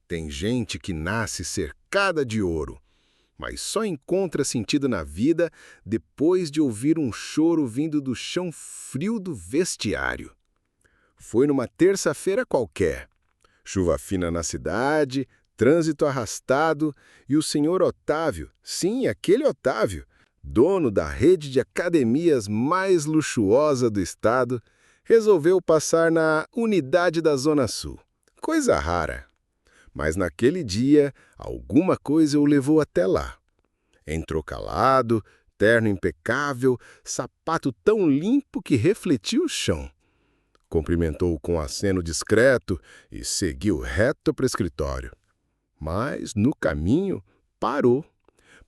Tem gente que nasce cercada de ouro, mas só encontra sentido na vida depois de ouvir um choro vindo do chão frio do vestiário. Foi numa terça-feira qualquer. Chuva fina na cidade, trânsito arrastado e o senhor Otávio, sim, aquele Otávio, dono da rede de academias mais luxuosa do estado, resolveu passar na unidade da Zona Sul. Coisa rara. Mas naquele dia, alguma coisa o levou até lá. Entrou calado, terno impecável, sapato tão limpo que refletia o chão. Cumprimentou com aceno discreto e seguiu reto para o escritório. Mas, no caminho, parou.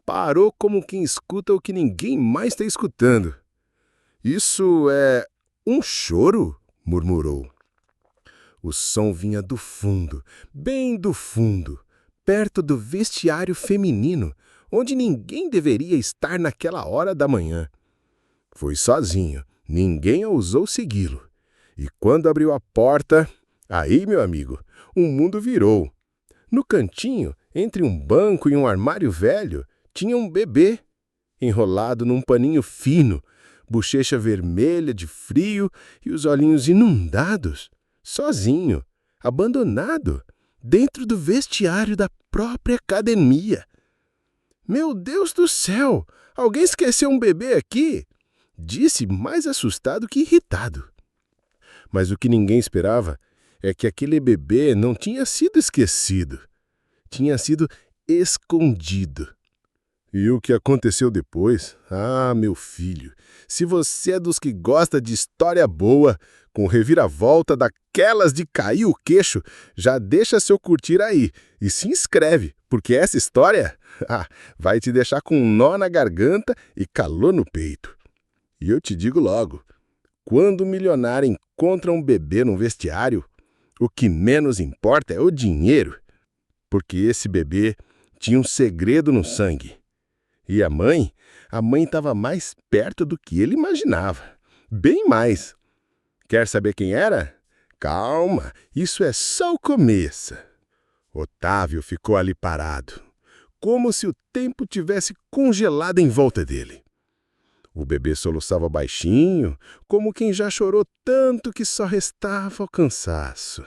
Parou como quem escuta o que ninguém mais está escutando. "Isso é um choro?" murmurou. O som vinha do fundo, bem do fundo, perto do vestiário feminino, onde ninguém deveria estar naquela hora da manhã. Foi sozinho, ninguém ousou segui-lo. E quando abriu a porta, aí, meu amigo, o mundo virou. No cantinho, entre um banco e um armário velho, tinha um bebê, enrolado num paninho fino, bochecha vermelha de frio e os olhinhos inundados, sozinho, abandonado, dentro do vestiário da própria academia. "Meu Deus do céu! Alguém esqueceu um bebê aqui?" disse, mais assustado que irritado. Mas o que ninguém esperava é que aquele bebê não tinha sido esquecido. Tinha sido escondido. E o que aconteceu depois? Ah, meu filho, se você é dos que gosta de história boa, com reviravolta daquelas de cair o queixo, já deixa seu curtir aí e se inscreve, porque essa história vai te deixar com um nó na garganta e calor no peito. E eu te digo logo, quando o milionário encontra um bebê num vestiário, o que menos importa é o dinheiro, porque esse bebê tinha um segredo no sangue. E a mãe estava mais perto do que ele imaginava. Bem mais. Quer saber quem era? Calma, isso é só o começo. Otávio ficou ali parado, como se o tempo tivesse congelado em volta dele. O bebê soluçava baixinho, como quem já chorou tanto que só restava o cansaço.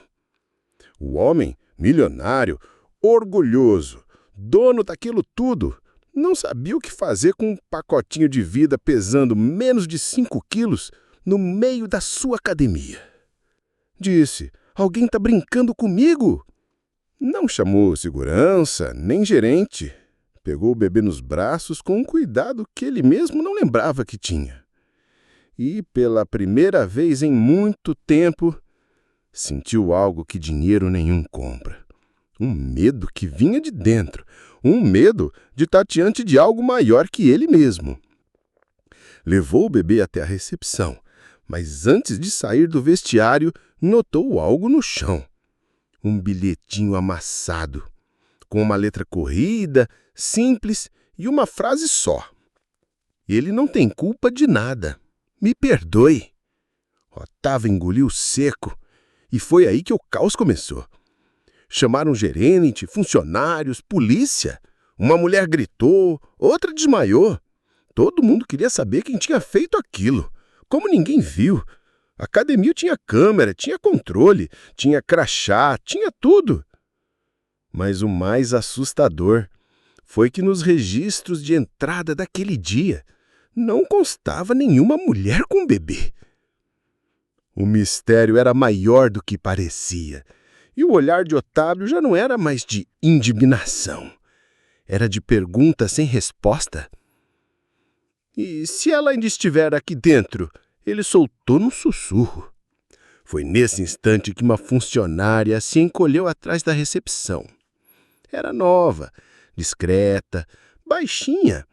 O homem, milionário, orgulhoso, dono daquilo tudo, não sabia o que fazer com um pacotinho de vida pesando menos de 5 quilos no meio da sua academia. Disse: "Alguém está brincando comigo?" Não chamou segurança, nem gerente. Pegou o bebê nos braços com um cuidado que ele mesmo não lembrava que tinha. E, pela primeira vez em muito tempo, sentiu algo que dinheiro nenhum compra. Um medo que vinha de dentro. Um medo de estar diante de algo maior que ele mesmo. Levou o bebê até a recepção, mas antes de sair do vestiário, notou algo no chão. Um bilhetinho amassado, com uma letra corrida, simples e uma frase só. "Ele não tem culpa de nada. Me perdoe." Otávio engoliu seco e foi aí que o caos começou. Chamaram gerente, funcionários, polícia. Uma mulher gritou, outra desmaiou. Todo mundo queria saber quem tinha feito aquilo. Como ninguém viu. A academia tinha câmera, tinha controle, tinha crachá, tinha tudo. Mas o mais assustador foi que nos registros de entrada daquele dia não constava nenhuma mulher com bebê. O mistério era maior do que parecia, e o olhar de Otávio já não era mais de indignação, era de pergunta sem resposta. "E se ela ainda estiver aqui dentro?" Ele soltou num sussurro. Foi nesse instante que uma funcionária se encolheu atrás da recepção. Era nova, discreta, baixinha,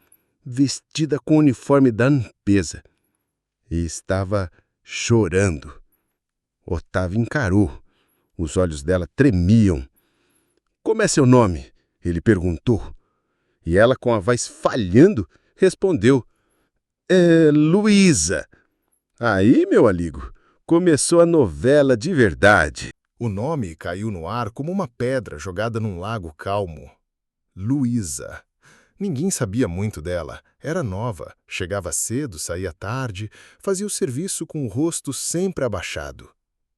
vestida com o uniforme da limpeza. E estava chorando. Otávio encarou. Os olhos dela tremiam. "Como é seu nome?" ele perguntou. E ela, com a voz falhando, respondeu: "É Luísa." Aí, meu amigo, começou a novela de verdade. O nome caiu no ar como uma pedra jogada num lago calmo. Luísa. Ninguém sabia muito dela. Era nova, chegava cedo, saía tarde, fazia o serviço com o rosto sempre abaixado.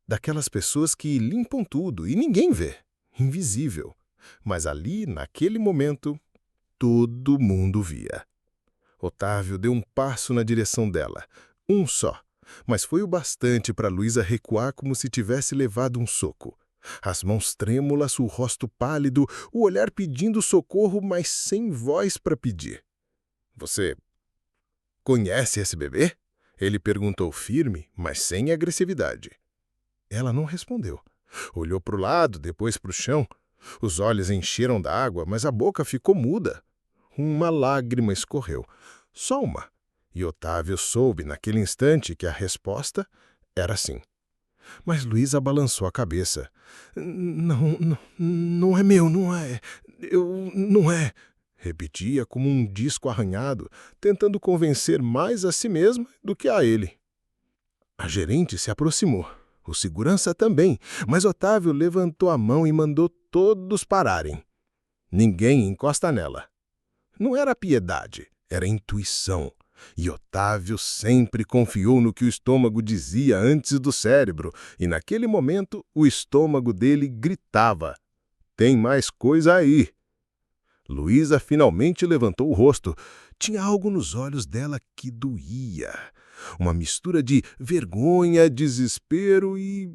Daquelas pessoas que limpam tudo e ninguém vê. Invisível. Mas ali, naquele momento, todo mundo via. Otávio deu um passo na direção dela. Um só. Mas foi o bastante para Luísa recuar como se tivesse levado um soco. As mãos trêmulas, o rosto pálido, o olhar pedindo socorro, mas sem voz para pedir. Você conhece esse bebê? Ele perguntou firme, mas sem agressividade. Ela não respondeu. Olhou para o lado, depois para o chão. Os olhos encheram d'água, mas a boca ficou muda. Uma lágrima escorreu. Só uma. E Otávio soube naquele instante que a resposta era sim. Mas Luísa balançou a cabeça. Não é meu, não é. Não é. Repetia como um disco arranhado, tentando convencer mais a si mesma do que a ele. A gerente se aproximou. O segurança também, mas Otávio levantou a mão e mandou todos pararem. Ninguém encosta nela. Não era piedade, era intuição. E Otávio sempre confiou no que o estômago dizia antes do cérebro, e naquele momento o estômago dele gritava: "Tem mais coisa aí!" Luísa finalmente levantou o rosto. Tinha algo nos olhos dela que doía. Uma mistura de vergonha, desespero e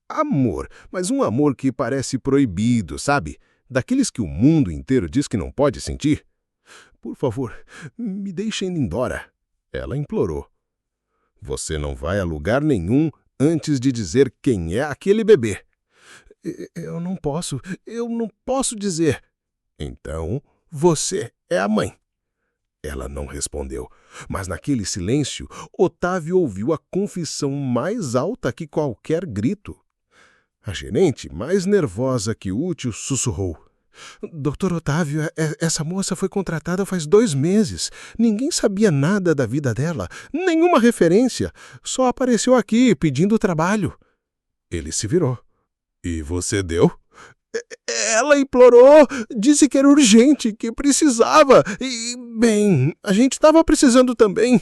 amor, mas um amor que parece proibido, sabe? Daqueles que o mundo inteiro diz que não pode sentir. "Por favor, me deixem ir embora", ela implorou. "Você não vai a lugar nenhum antes de dizer quem é aquele bebê." Eu não posso dizer." "Então, você é a mãe." Ela não respondeu, mas naquele silêncio, Otávio ouviu a confissão mais alta que qualquer grito. A gerente, mais nervosa que útil, sussurrou: "Doutor Otávio, essa moça foi contratada faz 2 meses. Ninguém sabia nada da vida dela, nenhuma referência. Só apareceu aqui pedindo trabalho." Ele se virou. "E você deu?" "Ela implorou, disse que era urgente, que precisava. E, bem, a gente estava precisando também."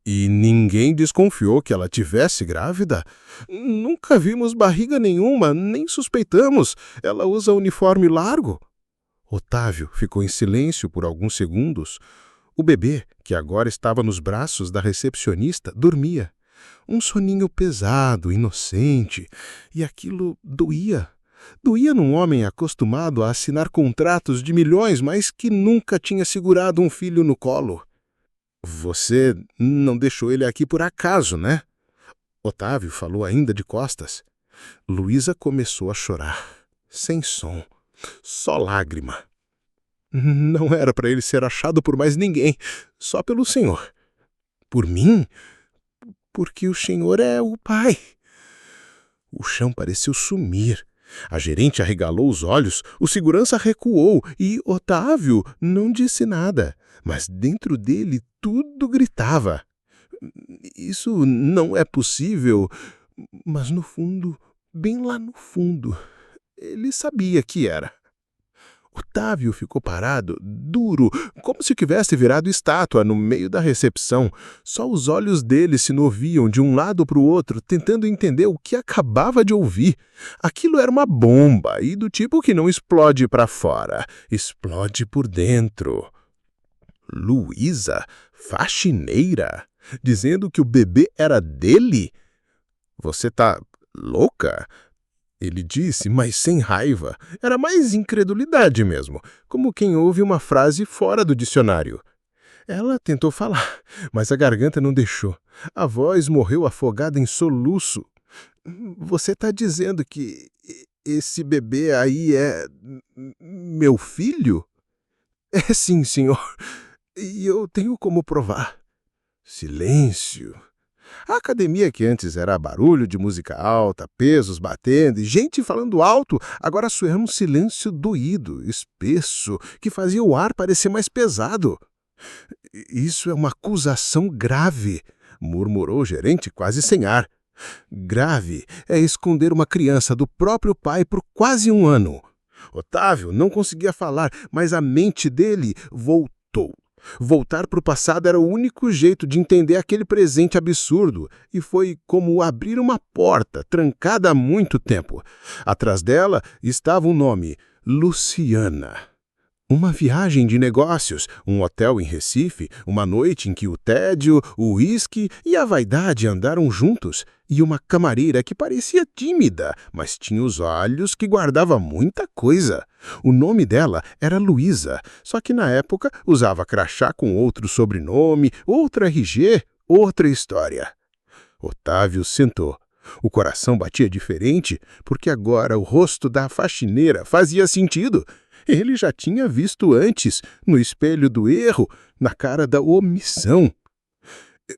"E ninguém desconfiou que ela tivesse grávida?" "Nunca vimos barriga nenhuma, nem suspeitamos. Ela usa uniforme largo." Otávio ficou em silêncio por alguns segundos. O bebê, que agora estava nos braços da recepcionista, dormia. Um soninho pesado, inocente. E aquilo doía. Doía num homem acostumado a assinar contratos de milhões, mas que nunca tinha segurado um filho no colo. "Você não deixou ele aqui por acaso, né?" Otávio falou ainda de costas. Luísa começou a chorar, sem som, só lágrima. "Não era para ele ser achado por mais ninguém, só pelo senhor." "Por mim? Porque o senhor é o pai." O chão pareceu sumir. A gerente arregalou os olhos, o segurança recuou e Otávio não disse nada. Mas dentro dele tudo gritava: "Isso não é possível." Mas no fundo, bem lá no fundo, ele sabia que era. Otávio ficou parado, duro, como se tivesse virado estátua no meio da recepção. Só os olhos dele se moviam de um lado para o outro, tentando entender o que acabava de ouvir. Aquilo era uma bomba, e do tipo que não explode para fora, explode por dentro. Luísa, faxineira, dizendo que o bebê era dele? "Você tá louca?" Ele disse, mas sem raiva. Era mais incredulidade mesmo, como quem ouve uma frase fora do dicionário. Ela tentou falar, mas a garganta não deixou. A voz morreu afogada em soluço. "Você está dizendo que esse bebê aí é meu filho?" "É sim, senhor. E eu tenho como provar." Silêncio. A academia, que antes era barulho de música alta, pesos batendo e gente falando alto, agora soava um silêncio doído, espesso, que fazia o ar parecer mais pesado. "Isso é uma acusação grave", murmurou o gerente quase sem ar. Grave é esconder uma criança do próprio pai por quase um ano. Otávio não conseguia falar, mas a mente dele voltou. Voltar para o passado era o único jeito de entender aquele presente absurdo, e foi como abrir uma porta trancada há muito tempo. Atrás dela estava um nome: Luciana. Uma viagem de negócios, um hotel em Recife, uma noite em que o tédio, o uísque e a vaidade andaram juntos, e uma camareira que parecia tímida, mas tinha os olhos que guardava muita coisa. O nome dela era Luísa, só que na época usava crachá com outro sobrenome, outro RG, outra história. Otávio sentou. O coração batia diferente, porque agora o rosto da faxineira fazia sentido. Ele já tinha visto antes, no espelho do erro, na cara da omissão.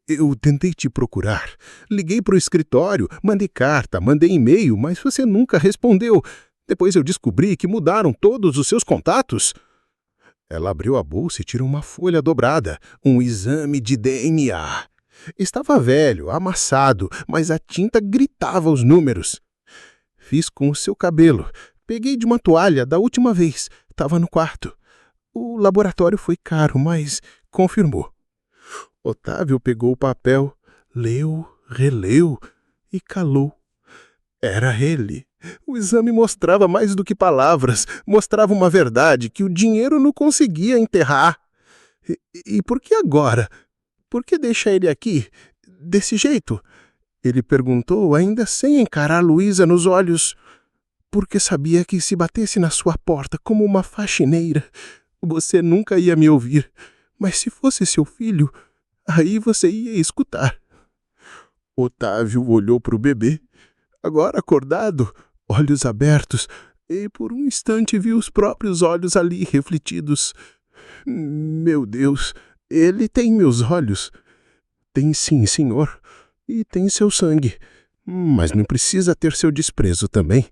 Eu tentei te procurar. Liguei para o escritório, mandei carta, mandei e-mail, mas você nunca respondeu. Depois eu descobri que mudaram todos os seus contatos. Ela abriu a bolsa e tirou uma folha dobrada, um exame de DNA. Estava velho, amassado, mas a tinta gritava os números. Fiz com o seu cabelo. Peguei de uma toalha da última vez. Estava no quarto. O laboratório foi caro, mas confirmou. Otávio pegou o papel, leu, releu e calou. Era ele. O exame mostrava mais do que palavras. Mostrava uma verdade que o dinheiro não conseguia enterrar. E por que agora? Por que deixa ele aqui, desse jeito? Ele perguntou, ainda sem encarar Luísa nos olhos. Porque sabia que se batesse na sua porta como uma faxineira, você nunca ia me ouvir. Mas se fosse seu filho, aí você ia escutar. Otávio olhou para o bebê, agora acordado, olhos abertos, e por um instante viu os próprios olhos ali refletidos. Meu Deus, ele tem meus olhos. Tem sim, senhor, e tem seu sangue, mas não precisa ter seu desprezo também.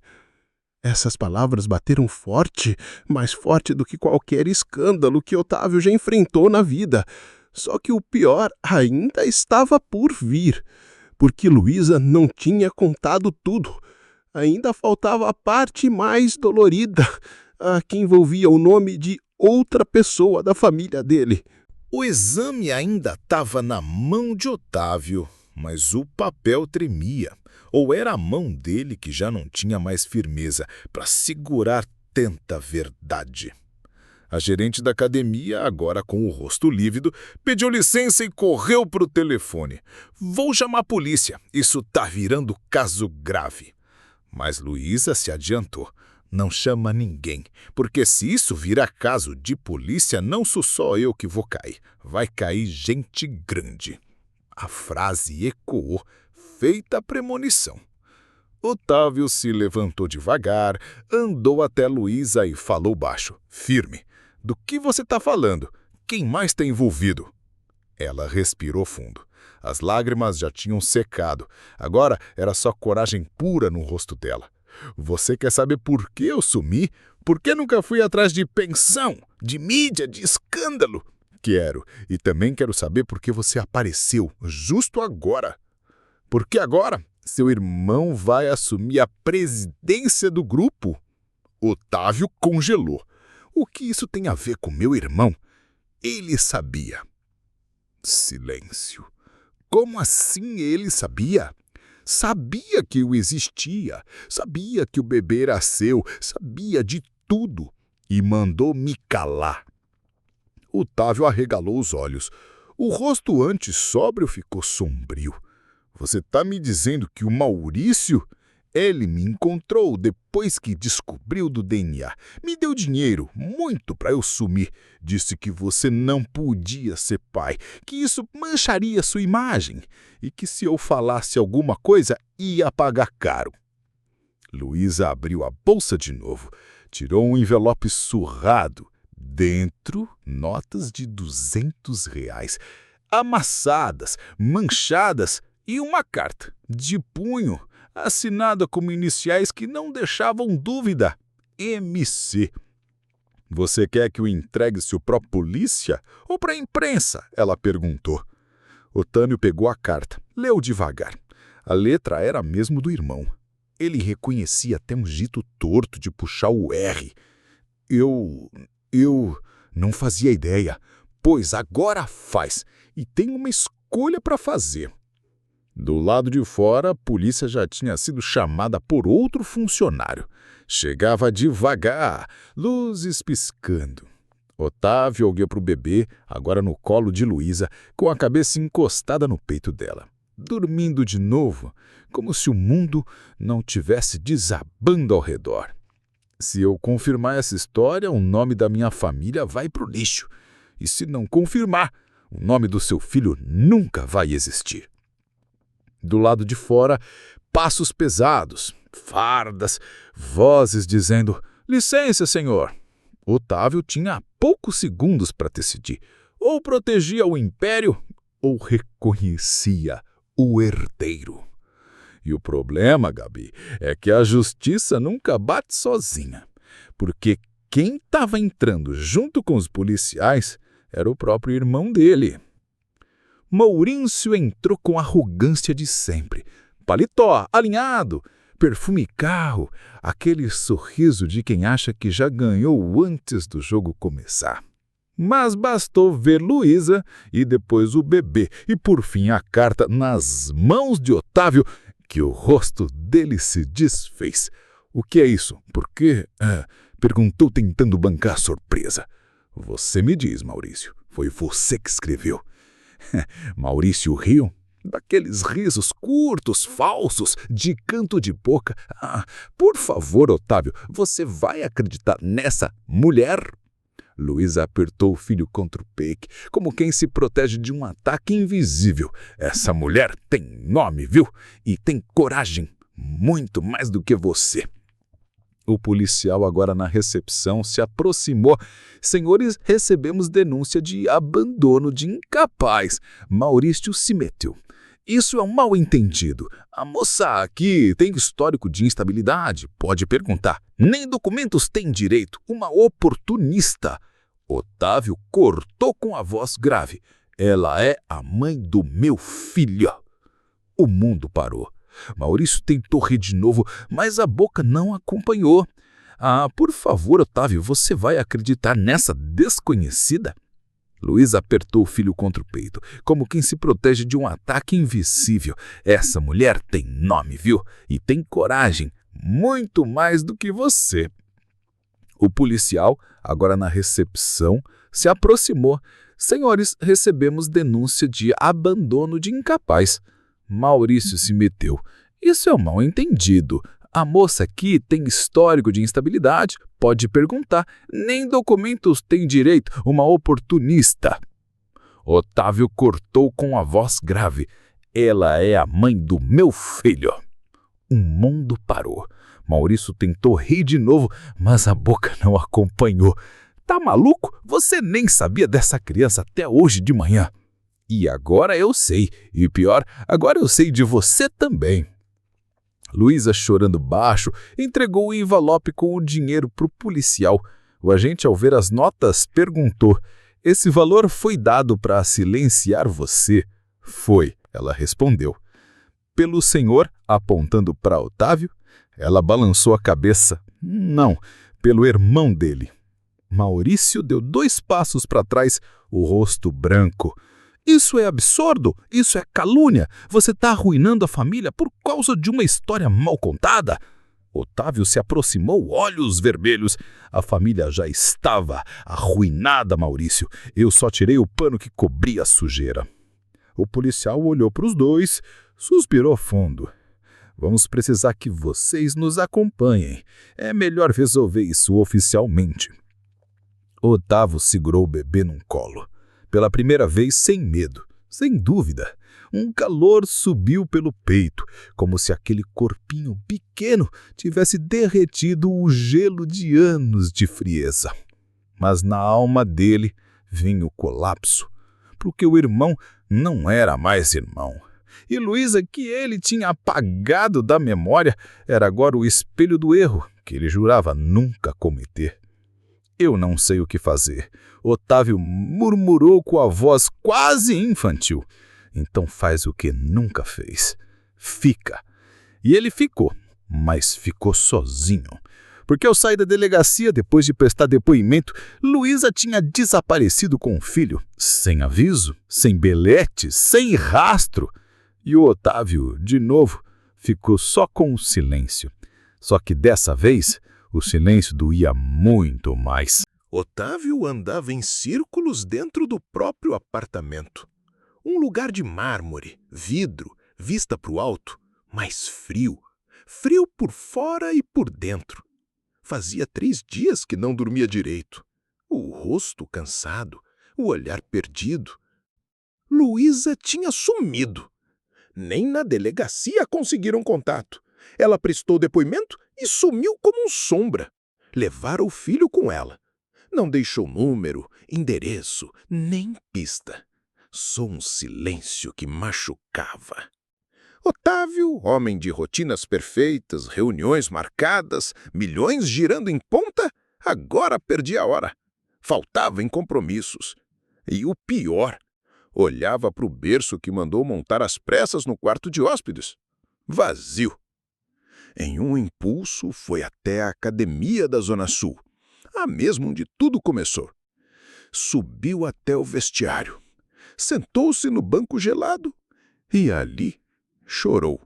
Essas palavras bateram forte, mais forte do que qualquer escândalo que Otávio já enfrentou na vida. Só que o pior ainda estava por vir, porque Luísa não tinha contado tudo. Ainda faltava a parte mais dolorida, a que envolvia o nome de outra pessoa da família dele. O exame ainda estava na mão de Otávio, mas o papel tremia. Ou era a mão dele que já não tinha mais firmeza para segurar tanta verdade. A gerente da academia, agora com o rosto lívido, pediu licença e correu para o telefone. Vou chamar a polícia, isso tá virando caso grave. Mas Luísa se adiantou. Não chama ninguém, porque se isso virar caso de polícia, não sou só eu que vou cair. Vai cair gente grande. A frase ecoou, feita a premonição. Otávio se levantou devagar, andou até Luísa e falou baixo, firme. Do que você está falando? Quem mais está envolvido? Ela respirou fundo. As lágrimas já tinham secado. Agora era só coragem pura no rosto dela. Você quer saber por que eu sumi? Por que nunca fui atrás de pensão, de mídia, de escândalo? Quero. E também quero saber por que você apareceu justo agora. Por que agora? Seu irmão vai assumir a presidência do grupo? Otávio congelou. O que isso tem a ver com meu irmão? Ele sabia. Silêncio. Como assim ele sabia? Sabia que eu existia, sabia que o bebê era seu, sabia de tudo e mandou me calar. Otávio arregalou os olhos. O rosto antes sóbrio ficou sombrio. Você está me dizendo que o Maurício, ele me encontrou depois que descobriu do DNA. Me deu dinheiro, muito para eu sumir. Disse que você não podia ser pai, que isso mancharia sua imagem e que se eu falasse alguma coisa ia pagar caro. Luísa abriu a bolsa de novo, tirou um envelope surrado. Dentro, notas de R$ 200, amassadas, manchadas e uma carta, de punho, assinada com iniciais que não deixavam dúvida. MC. Você quer que eu entregue-se para a polícia ou para a imprensa? Ela perguntou. Otávio pegou a carta, leu devagar. A letra era mesmo do irmão. Ele reconhecia até um jeito torto de puxar o R. Eu não fazia ideia, pois agora faz e tem uma escolha para fazer. Do lado de fora, a polícia já tinha sido chamada por outro funcionário. Chegava devagar, luzes piscando. Otávio olhou para o bebê, agora no colo de Luísa, com a cabeça encostada no peito dela, dormindo de novo, como se o mundo não tivesse desabando ao redor. Se eu confirmar essa história, o nome da minha família vai para o lixo. E se não confirmar, o nome do seu filho nunca vai existir. Do lado de fora, passos pesados, fardas, vozes dizendo: "Licença, senhor." Otávio tinha poucos segundos para decidir. Ou protegia o império, ou reconhecia o herdeiro. E o problema, Gabi, é que a justiça nunca bate sozinha. Porque quem estava entrando junto com os policiais era o próprio irmão dele. Maurício entrou com a arrogância de sempre. Paletó, alinhado, perfume carro, aquele sorriso de quem acha que já ganhou antes do jogo começar. Mas bastou ver Luísa e depois o bebê e por fim a carta nas mãos de Otávio que o rosto dele se desfez. "O que é isso? Por quê?" Perguntou tentando bancar a surpresa. "Você me diz, Maurício. Foi você que escreveu." Maurício riu, daqueles risos curtos, falsos, de canto de boca. Por favor, Otávio, você vai acreditar nessa mulher?" Luísa apertou o filho contra o peito, como quem se protege de um ataque invisível. "Essa mulher tem nome, viu? E tem coragem, muito mais do que você." O policial, agora na recepção, se aproximou. "Senhores, recebemos denúncia de abandono de incapaz." Maurício se meteu. "Isso é um mal-entendido. A moça aqui tem histórico de instabilidade, pode perguntar. Nem documentos tem direito, uma oportunista." Otávio cortou com a voz grave. "Ela é a mãe do meu filho." O mundo parou. Maurício tentou rir de novo, mas a boca não acompanhou. Por favor, Otávio, você vai acreditar nessa desconhecida?" Luísa apertou o filho contra o peito, como quem se protege de um ataque invisível. "Essa mulher tem nome, viu? E tem coragem, muito mais do que você." O policial, agora na recepção, se aproximou. "Senhores, recebemos denúncia de abandono de incapaz." Maurício se meteu. "Isso é um mal-entendido. A moça aqui tem histórico de instabilidade, pode perguntar. Nem documentos tem direito, uma oportunista." Otávio cortou com a voz grave. "Ela é a mãe do meu filho." Um mundo parou. Maurício tentou rir de novo, mas a boca não acompanhou. "Tá maluco? Você nem sabia dessa criança até hoje de manhã." "E agora eu sei. E pior, agora eu sei de você também." Luísa, chorando baixo, entregou o envelope com o dinheiro para o policial. O agente, ao ver as notas, perguntou: "Esse valor foi dado para silenciar você?" "Foi," ela respondeu. "Pelo senhor?" apontando para Otávio. Ela balançou a cabeça. "Não, pelo irmão dele." Maurício deu 2 passos para trás, o rosto branco. "Isso é absurdo, isso é calúnia. Você está arruinando a família por causa de uma história mal contada." Otávio se aproximou, olhos vermelhos. "A família já estava arruinada, Maurício. Eu só tirei o pano que cobria a sujeira." O policial olhou para os dois, suspirou fundo. "Vamos precisar que vocês nos acompanhem. É melhor resolver isso oficialmente." Otávio segurou o bebê num colo. Pela primeira vez, sem medo, sem dúvida. Um calor subiu pelo peito, como se aquele corpinho pequeno tivesse derretido o gelo de anos de frieza. Mas na alma dele vinha o colapso, porque o irmão não era mais irmão. E Luísa, que ele tinha apagado da memória, era agora o espelho do erro que ele jurava nunca cometer. "Eu não sei o que fazer." Otávio murmurou com a voz quase infantil. "Então faz o que nunca fez. fica. E ele ficou, mas ficou sozinho. Porque ao sair da delegacia, depois de prestar depoimento, Luísa tinha desaparecido com o filho, sem aviso, sem belete, sem rastro. E o Otávio, de novo, ficou só com o silêncio. Só que dessa vez, o silêncio doía muito mais. Otávio andava em círculos dentro do próprio apartamento. Um lugar de mármore, vidro, vista para o alto, mas frio. Frio por fora e por dentro. Fazia 3 dias que não dormia direito. O rosto cansado, o olhar perdido. Luísa tinha sumido. Nem na delegacia conseguiram contato. Ela prestou depoimento e sumiu como um sombra. Levaram o filho com ela. Não deixou número, endereço, nem pista. Só um silêncio que machucava. Otávio, homem de rotinas perfeitas, reuniões marcadas, milhões girando em ponta, agora perdia a hora. Faltava em compromissos. E o pior, olhava para o berço que mandou montar às pressas no quarto de hóspedes. Vazio. Em um impulso, foi até a academia da Zona Sul, a mesma onde tudo começou. Subiu até o vestiário. Sentou-se no banco gelado e ali chorou.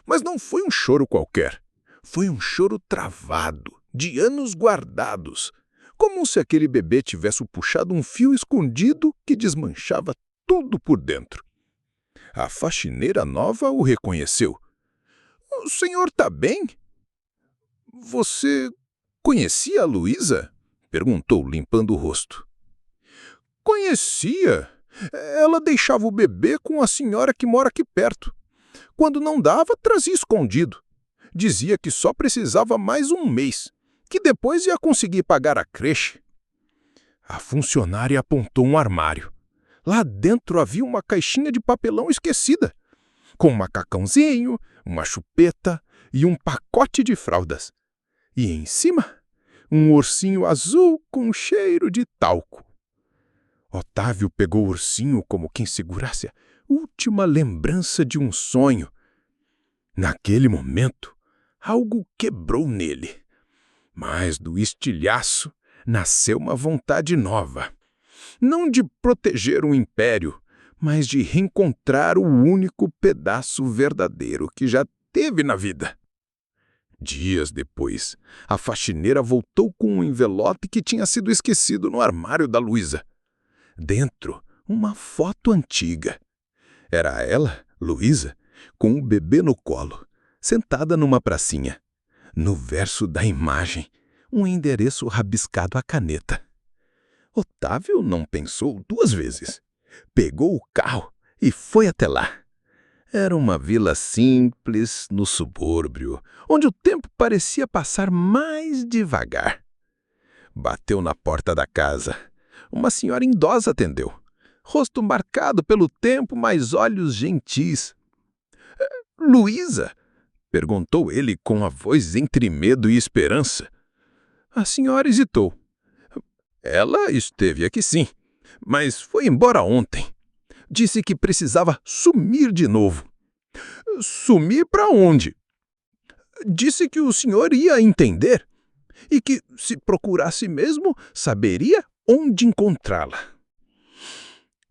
Mas não foi um choro qualquer. Foi um choro travado, de anos guardados, como se aquele bebê tivesse puxado um fio escondido que desmanchava tudo por dentro. A faxineira nova o reconheceu. "O senhor está bem? Você conhecia a Luísa?" perguntou, limpando o rosto. "Conhecia. Ela deixava o bebê com a senhora que mora aqui perto. Quando não dava, trazia escondido. Dizia que só precisava mais um mês, que depois ia conseguir pagar a creche." A funcionária apontou um armário. Lá dentro havia uma caixinha de papelão esquecida, com um macacãozinho, uma chupeta e um pacote de fraldas. E em cima, um ursinho azul com cheiro de talco. Otávio pegou o ursinho como quem segurasse a última lembrança de um sonho. Naquele momento, algo quebrou nele. Mas do estilhaço nasceu uma vontade nova. Não de proteger um império, mas de reencontrar o único pedaço verdadeiro que já teve na vida. Dias depois, a faxineira voltou com um envelope que tinha sido esquecido no armário da Luísa. Dentro, uma foto antiga. Era ela, Luísa, com o bebê no colo, sentada numa pracinha. No verso da imagem, um endereço rabiscado à caneta. Otávio não pensou 2 vezes. Pegou o carro e foi até lá. Era uma vila simples, no subúrbio, onde o tempo parecia passar mais devagar. Bateu na porta da casa. Uma senhora idosa atendeu. Rosto marcado pelo tempo, mas olhos gentis. "Luísa?" perguntou ele com a voz entre medo e esperança. A senhora hesitou. "Ela esteve aqui sim, mas foi embora ontem. Disse que precisava sumir de novo." "Sumir para onde?" "Disse que o senhor ia entender e que, se procurasse mesmo, saberia onde encontrá-la."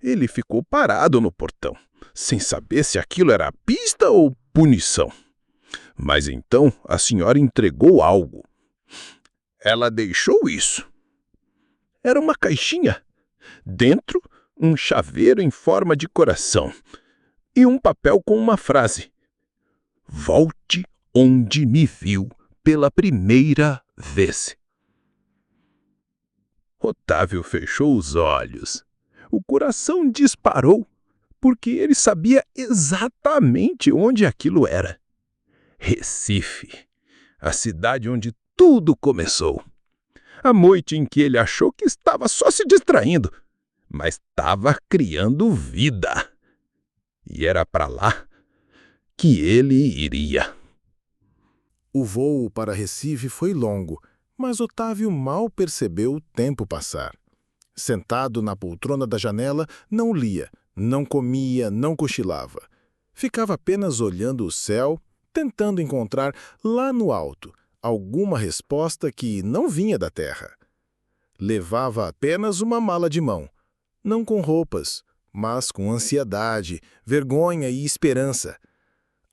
Ele ficou parado no portão, sem saber se aquilo era pista ou punição. Mas então a senhora entregou algo. Ela deixou isso. Era uma caixinha. Dentro, um chaveiro em forma de coração e um papel com uma frase: "Volte onde me viu pela primeira vez." Otávio fechou os olhos. O coração disparou, porque ele sabia exatamente onde aquilo era. Recife, a cidade onde tudo começou. A noite em que ele achou que estava só se distraindo, mas estava criando vida. E era para lá que ele iria. O voo para Recife foi longo, mas Otávio mal percebeu o tempo passar. Sentado na poltrona da janela, não lia, não comia, não cochilava. Ficava apenas olhando o céu, tentando encontrar lá no alto alguma resposta que não vinha da terra. Levava apenas uma mala de mão, não com roupas, mas com ansiedade, vergonha e esperança.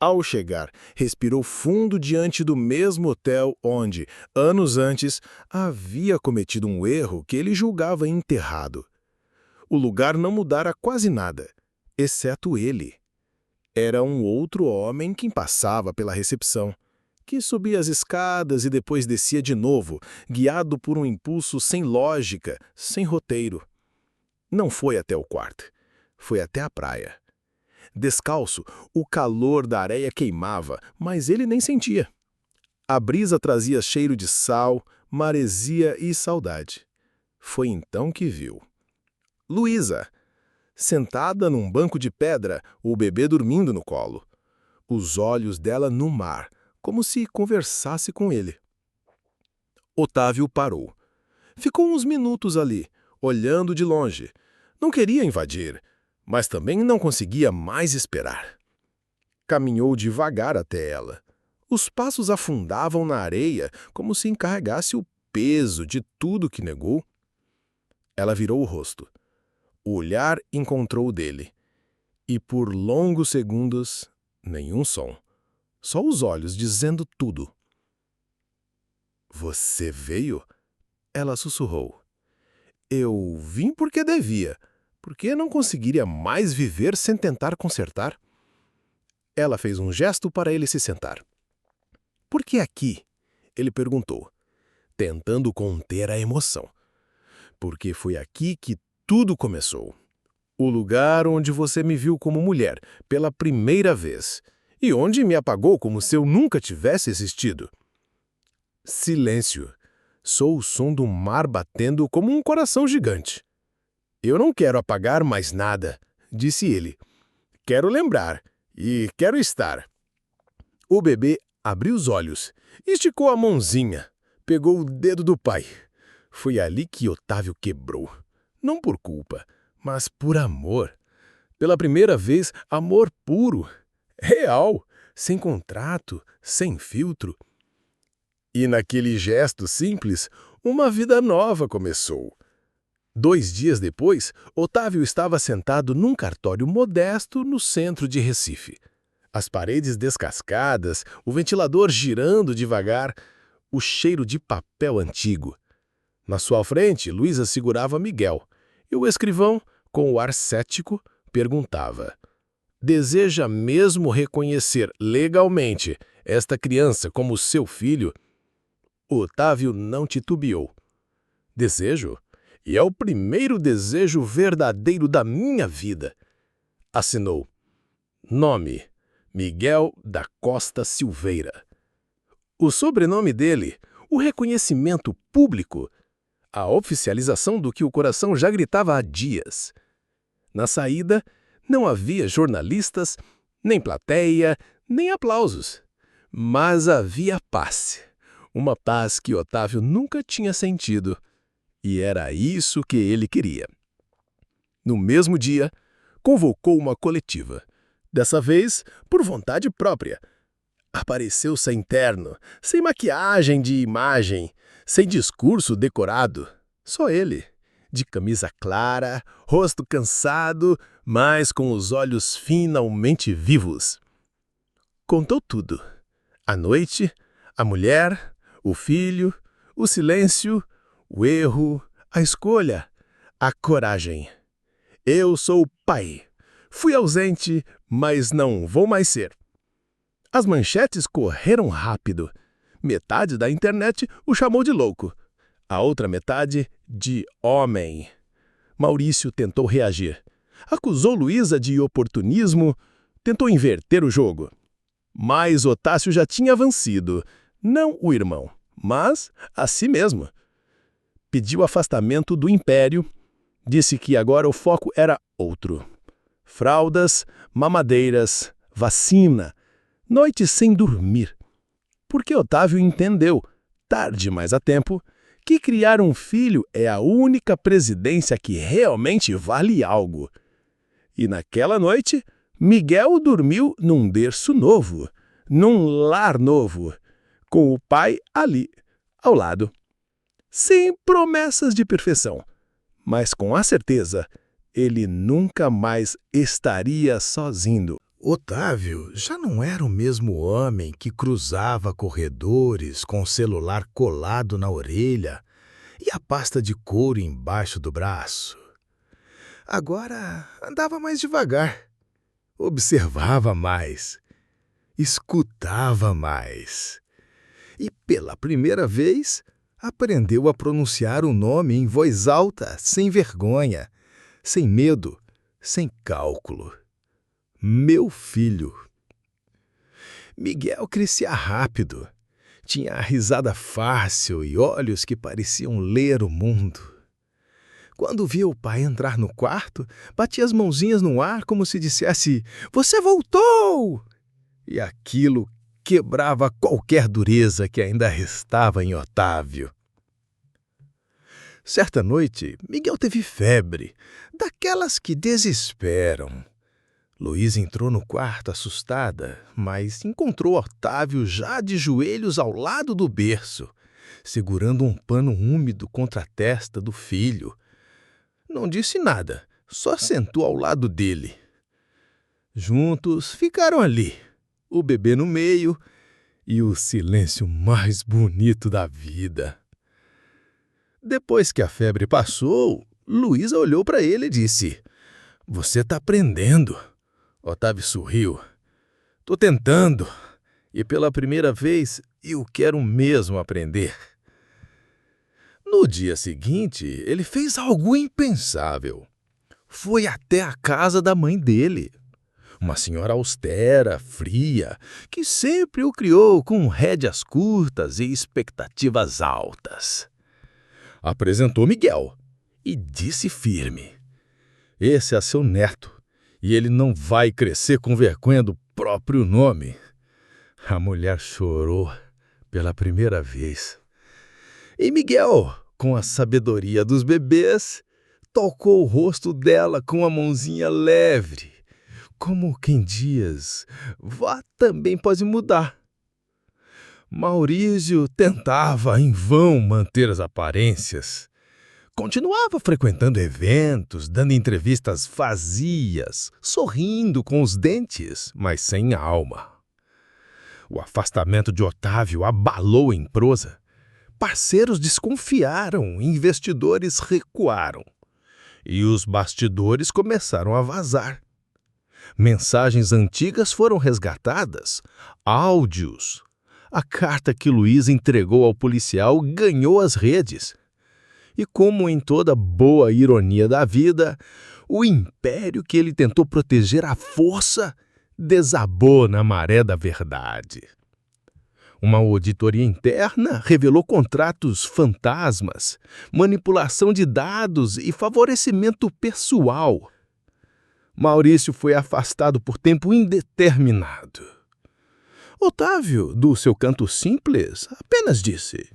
Ao chegar, respirou fundo diante do mesmo hotel onde, anos antes, havia cometido um erro que ele julgava enterrado. O lugar não mudara quase nada, exceto ele. Era um outro homem quem passava pela recepção, que subia as escadas e depois descia de novo, guiado por um impulso sem lógica, sem roteiro. Não foi até o quarto, foi até a praia. Descalço, o calor da areia queimava, mas ele nem sentia. A brisa trazia cheiro de sal, maresia e saudade. Foi então que viu Luísa, sentada num banco de pedra, o bebê dormindo no colo. Os olhos dela no mar, como se conversasse com ele. Otávio parou. Ficou uns minutos ali, olhando de longe. Não queria invadir, mas também não conseguia mais esperar. Caminhou devagar até ela. Os passos afundavam na areia, como se encarregasse o peso de tudo que negou. Ela virou o rosto. O olhar encontrou o dele. E por longos segundos, nenhum som. Só os olhos dizendo tudo. "Você veio?" Ela sussurrou. "Eu vim porque devia. Porque não conseguiria mais viver sem tentar consertar." Ela fez um gesto para ele se sentar. "Por que aqui?" ele perguntou, tentando conter a emoção. "Porque foi aqui que tudo começou. O lugar onde você me viu como mulher, pela primeira vez, e onde me apagou como se eu nunca tivesse existido." Silêncio. Só o som do mar batendo como um coração gigante. "Eu não quero apagar mais nada", disse ele. "Quero lembrar e quero estar." O bebê abriu os olhos, esticou a mãozinha, pegou o dedo do pai. Foi ali que Otávio quebrou. Não por culpa, mas por amor. Pela primeira vez, amor puro, real, sem contrato, sem filtro. E naquele gesto simples, uma vida nova começou. 2 dias depois, Otávio estava sentado num cartório modesto no centro de Recife. As paredes descascadas, o ventilador girando devagar, o cheiro de papel antigo. Na sua frente, Luísa segurava Miguel, e o escrivão, com o ar cético, perguntava: "Deseja mesmo reconhecer legalmente esta criança como seu filho?" Otávio não titubeou. "Desejo? E é o primeiro desejo verdadeiro da minha vida." Assinou. Nome: Miguel da Costa Silveira. O sobrenome dele, o reconhecimento público, a oficialização do que o coração já gritava há dias. Na saída, não havia jornalistas, nem plateia, nem aplausos. Mas havia paz. Uma paz que Otávio nunca tinha sentido. E era isso que ele queria. No mesmo dia, convocou uma coletiva. Dessa vez, por vontade própria. Apareceu sem terno, sem maquiagem de imagem, sem discurso decorado. Só ele, de camisa clara, rosto cansado, mas com os olhos finalmente vivos. Contou tudo. A noite, a mulher, o filho, o silêncio, o erro, a escolha, a coragem. "Eu sou o pai. Fui ausente, mas não vou mais ser." As manchetes correram rápido. Metade da internet o chamou de louco. A outra metade, de homem. Maurício tentou reagir. Acusou Luísa de oportunismo, tentou inverter o jogo. Mas Otácio já tinha vencido. Não o irmão, mas a si mesmo. Pediu afastamento do império. Disse que agora o foco era outro. Fraldas, mamadeiras, vacina, noites sem dormir. Porque Otávio entendeu, tarde mas a tempo, que criar um filho é a única presidência que realmente vale algo. E naquela noite, Miguel dormiu num berço novo, num lar novo, com o pai ali, ao lado. Sem promessas de perfeição, mas com a certeza, ele nunca mais estaria sozinho. Otávio já não era o mesmo homem que cruzava corredores com o celular colado na orelha e a pasta de couro embaixo do braço. Agora andava mais devagar, observava mais, escutava mais. E pela primeira vez, aprendeu a pronunciar o nome em voz alta, sem vergonha, sem medo, sem cálculo. Meu filho. Miguel crescia rápido. Tinha a risada fácil e olhos que pareciam ler o mundo. Quando via o pai entrar no quarto, batia as mãozinhas no ar como se dissesse: "Você voltou!" E aquilo quebrava qualquer dureza que ainda restava em Otávio. Certa noite, Miguel teve febre, daquelas que desesperam. Luísa entrou no quarto assustada, mas encontrou Otávio já de joelhos ao lado do berço, segurando um pano úmido contra a testa do filho. Não disse nada, só sentou ao lado dele. Juntos ficaram ali, o bebê no meio e o silêncio mais bonito da vida. Depois que a febre passou, Luísa olhou para ele e disse: "Você está aprendendo." Otávio sorriu. "Tô tentando, e pela primeira vez eu quero mesmo aprender." No dia seguinte, ele fez algo impensável. Foi até a casa da mãe dele. Uma senhora austera, fria, que sempre o criou com rédeas curtas e expectativas altas. Apresentou Miguel e disse firme: "Esse é seu neto. E ele não vai crescer com vergonha do próprio nome." A mulher chorou pela primeira vez. E Miguel, com a sabedoria dos bebês, tocou o rosto dela com a mãozinha leve, como quem diz: "Vá também pode mudar." Maurício tentava em vão manter as aparências. Continuava frequentando eventos, dando entrevistas vazias, sorrindo com os dentes, mas sem alma. O afastamento de Otávio abalou em prosa. Parceiros desconfiaram, investidores recuaram. E os bastidores começaram a vazar. Mensagens antigas foram resgatadas, áudios. A carta que Luísa entregou ao policial ganhou as redes. E como em toda boa ironia da vida, o império que ele tentou proteger à força desabou na maré da verdade. Uma auditoria interna revelou contratos fantasmas, manipulação de dados e favorecimento pessoal. Maurício foi afastado por tempo indeterminado. Otávio, do seu canto simples, apenas disse: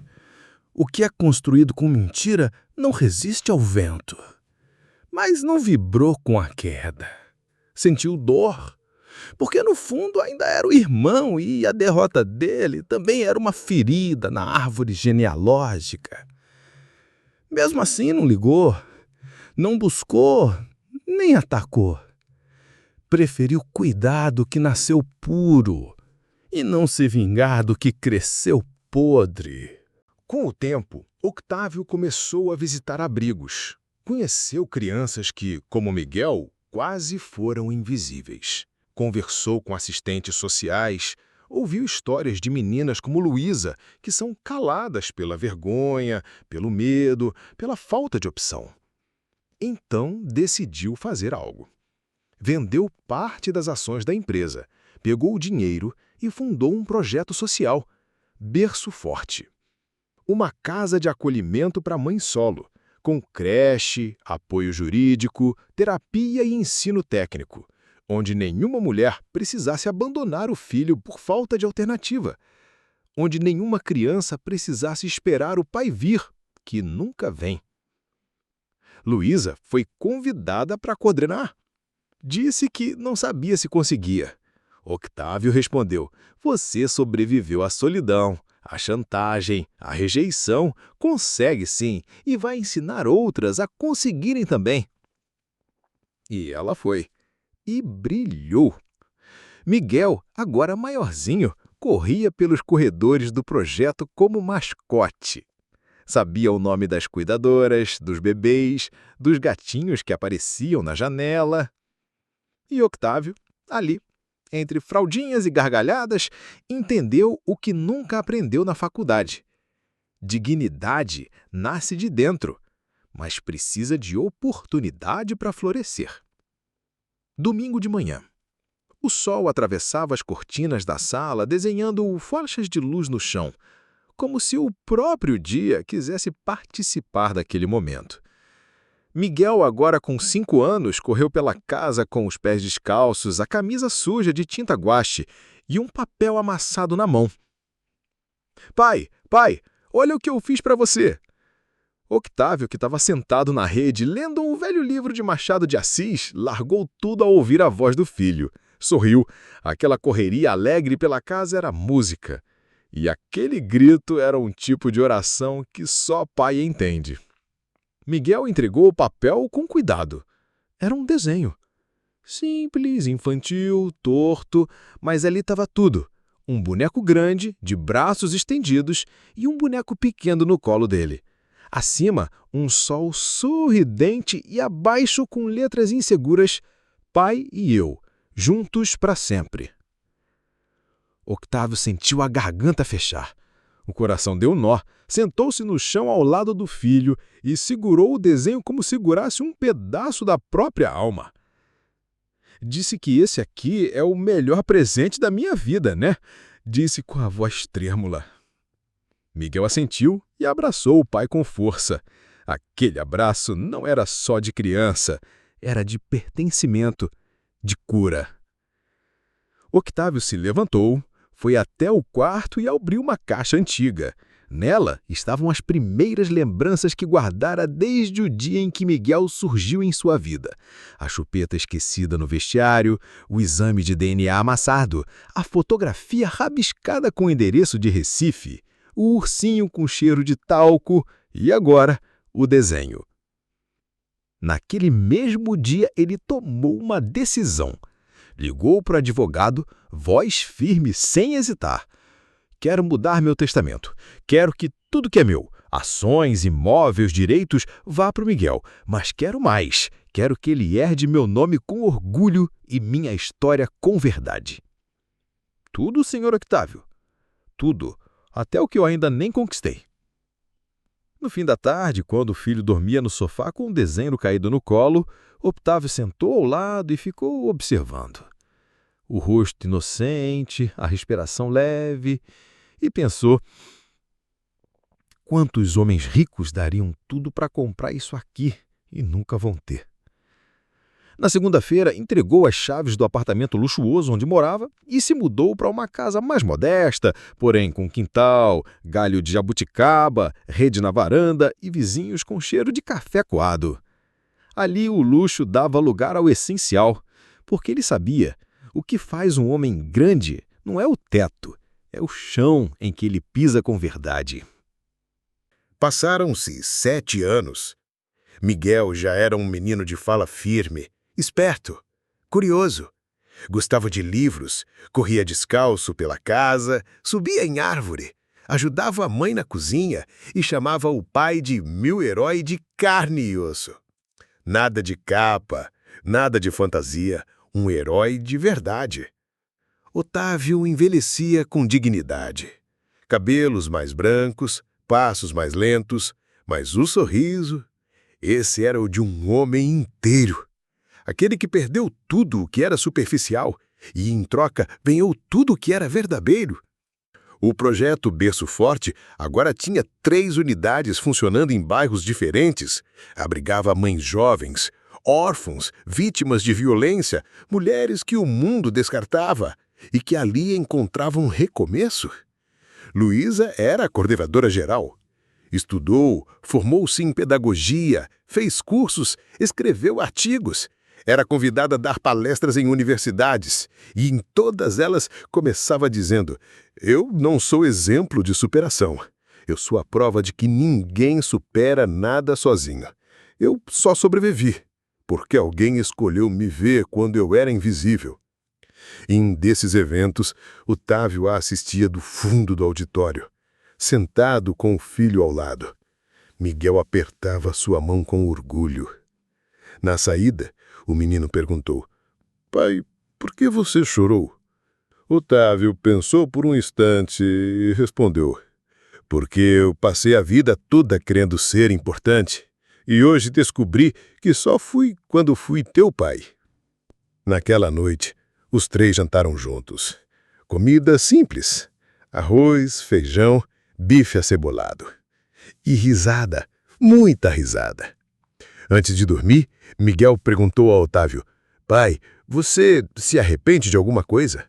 "O que é construído com mentira não resiste ao vento." Mas não vibrou com a queda. Sentiu dor, porque no fundo ainda era o irmão e a derrota dele também era uma ferida na árvore genealógica. Mesmo assim não ligou, não buscou, nem atacou. Preferiu cuidar do que nasceu puro e não se vingar do que cresceu podre. Com o tempo, Octávio começou a visitar abrigos. Conheceu crianças que, como Miguel, quase foram invisíveis. Conversou com assistentes sociais, ouviu histórias de meninas como Luísa, que são caladas pela vergonha, pelo medo, pela falta de opção. Então, decidiu fazer algo. Vendeu parte das ações da empresa, pegou o dinheiro e fundou um projeto social, Berço Forte. Uma casa de acolhimento para mãe solo, com creche, apoio jurídico, terapia e ensino técnico, onde nenhuma mulher precisasse abandonar o filho por falta de alternativa, onde nenhuma criança precisasse esperar o pai vir, que nunca vem. Luísa foi convidada para coordenar. Disse que não sabia se conseguia. Octávio respondeu: você sobreviveu à solidão, à chantagem, à rejeição, consegue sim, e vai ensinar outras a conseguirem também. E ela foi. E brilhou. Miguel, agora maiorzinho, corria pelos corredores do projeto como mascote. Sabia o nome das cuidadoras, dos bebês, dos gatinhos que apareciam na janela. E Octávio, ali, entre fraldinhas e gargalhadas, entendeu o que nunca aprendeu na faculdade. Dignidade nasce de dentro, mas precisa de oportunidade para florescer. Domingo de manhã. O sol atravessava as cortinas da sala, desenhando faixas de luz no chão, como se o próprio dia quisesse participar daquele momento. Miguel, agora com 5 anos, correu pela casa com os pés descalços, a camisa suja de tinta guache e um papel amassado na mão. Pai, olha o que eu fiz para você! Octávio, que estava sentado na rede, lendo um velho livro de Machado de Assis, largou tudo ao ouvir a voz do filho. Sorriu. Aquela correria alegre pela casa era música. E aquele grito era um tipo de oração que só pai entende. Miguel entregou o papel com cuidado. Era um desenho. Simples, infantil, torto, mas ali estava tudo. Um boneco grande, de braços estendidos, e um boneco pequeno no colo dele. Acima, um sol sorridente e abaixo, com letras inseguras, pai e eu, juntos para sempre. Octávio sentiu a garganta fechar. O coração deu nó, sentou-se no chão ao lado do filho e segurou o desenho como segurasse um pedaço da própria alma. Disse que esse aqui é o melhor presente da minha vida, né? Disse com a voz trêmula. Miguel assentiu e abraçou o pai com força. Aquele abraço não era só de criança, era de pertencimento, de cura. Octávio se levantou, foi até o quarto e abriu uma caixa antiga. Nela estavam as primeiras lembranças que guardara desde o dia em que Miguel surgiu em sua vida. A chupeta esquecida no vestiário, o exame de DNA amassado, a fotografia rabiscada com o endereço de Recife, o ursinho com cheiro de talco e agora o desenho. Naquele mesmo dia ele tomou uma decisão. Ligou para o advogado, voz firme, sem hesitar. Quero mudar meu testamento. Quero que tudo que é meu, ações, imóveis, direitos, vá para o Miguel. Mas quero mais. Quero que ele herde meu nome com orgulho e minha história com verdade. Tudo, senhor Octávio. Tudo. Até o que eu ainda nem conquistei. No fim da tarde, quando o filho dormia no sofá com um desenho caído no colo, Octávio sentou ao lado e ficou observando. O rosto inocente, a respiração leve, e pensou: quantos homens ricos dariam tudo para comprar isso aqui e nunca vão ter? Na segunda-feira, entregou as chaves do apartamento luxuoso onde morava e se mudou para uma casa mais modesta, porém com quintal, galho de jabuticaba, rede na varanda e vizinhos com cheiro de café coado. Ali o luxo dava lugar ao essencial, porque ele sabia: o que faz um homem grande não é o teto, é o chão em que ele pisa com verdade. Passaram-se 7 anos. Miguel já era um menino de fala firme, esperto, curioso. Gostava de livros, corria descalço pela casa, subia em árvore, ajudava a mãe na cozinha e chamava o pai de meu herói de carne e osso. Nada de capa, nada de fantasia, um herói de verdade. Otávio envelhecia com dignidade. Cabelos mais brancos, passos mais lentos, mas o sorriso, esse era o de um homem inteiro. Aquele que perdeu tudo o que era superficial e, em troca, ganhou tudo o que era verdadeiro. O projeto Berço Forte agora tinha 3 unidades funcionando em bairros diferentes. Abrigava mães jovens, órfãos, vítimas de violência, mulheres que o mundo descartava e que ali encontravam recomeço. Luísa era a coordenadora geral. Estudou, formou-se em pedagogia, fez cursos, escreveu artigos. Era convidado a dar palestras em universidades e em todas elas começava dizendo: "Eu não sou exemplo de superação. Eu sou a prova de que ninguém supera nada sozinho. Eu só sobrevivi, porque alguém escolheu me ver quando eu era invisível." Em um desses eventos, Otávio a assistia do fundo do auditório, sentado com o filho ao lado. Miguel apertava sua mão com orgulho. Na saída, o menino perguntou: "Pai, por que você chorou?" Otávio pensou por um instante e respondeu: "Porque eu passei a vida toda querendo ser importante, e hoje descobri que só fui quando fui teu pai." Naquela noite, os três jantaram juntos. Comida simples: arroz, feijão, bife acebolado. E risada, muita risada. Antes de dormir, Miguel perguntou a Otávio: "Pai, você se arrepende de alguma coisa?"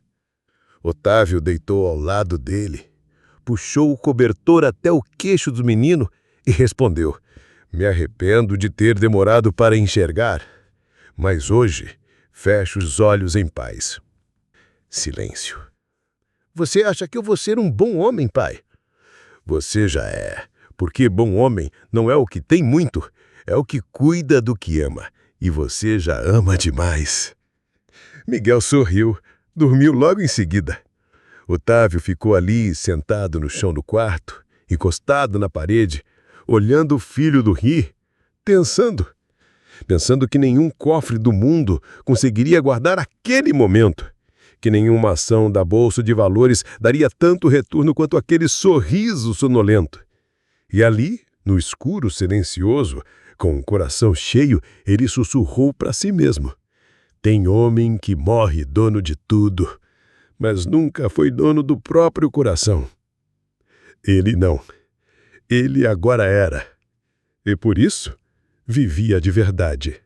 Otávio deitou ao lado dele, puxou o cobertor até o queixo do menino e respondeu: "Me arrependo de ter demorado para enxergar, mas hoje fecho os olhos em paz." Silêncio. "Você acha que eu vou ser um bom homem, pai?" "Você já é, porque bom homem não é o que tem muito, é o que cuida do que ama, e você já ama demais." Miguel sorriu, dormiu logo em seguida. Otávio ficou ali, sentado no chão do quarto, encostado na parede, olhando o filho dormir, pensando que nenhum cofre do mundo conseguiria guardar aquele momento, que nenhuma ação da Bolsa de Valores daria tanto retorno quanto aquele sorriso sonolento. E ali, no escuro silencioso, com o coração cheio, ele sussurrou para si mesmo: "Tem homem que morre dono de tudo, mas nunca foi dono do próprio coração." Ele não. Ele agora era. E por isso, vivia de verdade.